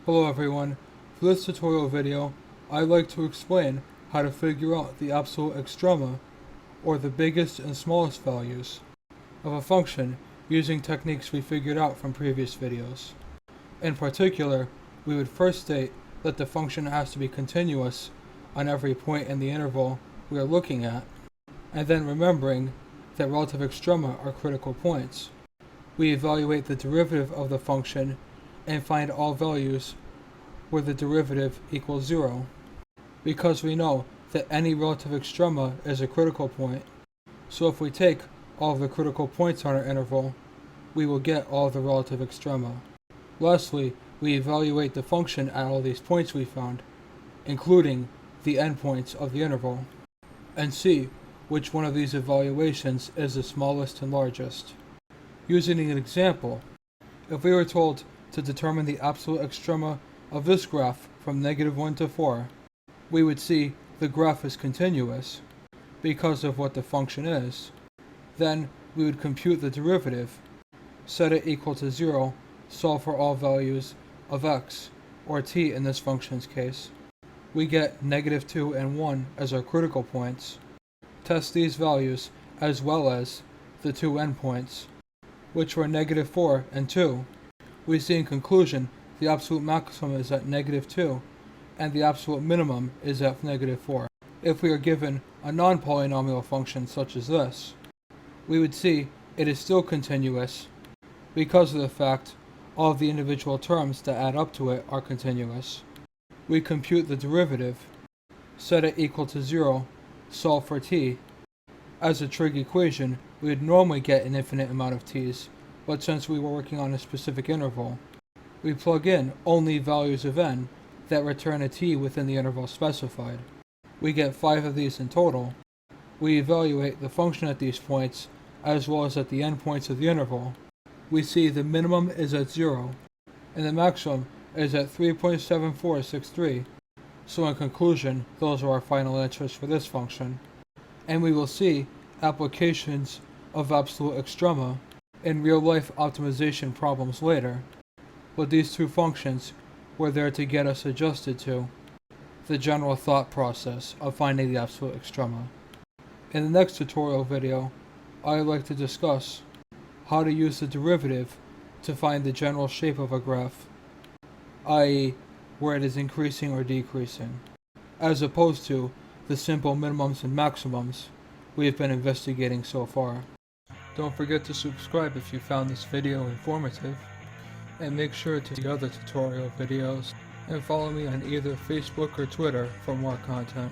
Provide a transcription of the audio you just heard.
Hello everyone, for this tutorial video, I'd like to explain how to figure out the absolute extrema, or the biggest and smallest values, of a function using techniques we figured out from previous videos. In particular, we would first state that the function has to be continuous on every point in the interval we are looking at, and then remembering that relative extrema are critical points. We evaluate the derivative of the function and find all values where the derivative equals 0, because we know that any relative extrema is a critical point. So if we take all of the critical points on our interval, we will get all of the relative extrema. Lastly, we evaluate the function at all these points we found, including the endpoints of the interval, and see which one of these evaluations is the smallest and largest. Using an example, if we were told to determine the absolute extrema of this graph from -1 to 4, we would see the graph is continuous because of what the function is. Then we would compute the derivative, set it equal to 0, solve for all values of x, or t in this function's case. We get -2 and 1 as our critical points. Test these values as well as the two endpoints, which were -4 and 2. We see in conclusion the absolute maximum is at -2 and the absolute minimum is at -4. If we are given a non-polynomial function such as this, we would see it is still continuous because of the fact all of the individual terms that add up to it are continuous. We compute the derivative, set it equal to 0, solve for t. As a trig equation, we would normally get an infinite amount of t's, but since we were working on a specific interval, we plug in only values of n that return a t within the interval specified. We get 5 of these in total. We evaluate the function at these points as well as at the endpoints of the interval. We see the minimum is at 0 and the maximum is at 3.7463. So in conclusion, those are our final answers for this function. And we will see applications of absolute extrema in real-life optimization problems later. But these two functions were there to get us adjusted to the general thought process of finding the absolute extrema. In the next tutorial video, I would like to discuss how to use the derivative to find the general shape of a graph, i.e. where it is increasing or decreasing, as opposed to the simple minimums and maximums we have been investigating so far. Don't forget to subscribe if you found this video informative, and make sure to see other tutorial videos, and follow me on either Facebook or Twitter for more content.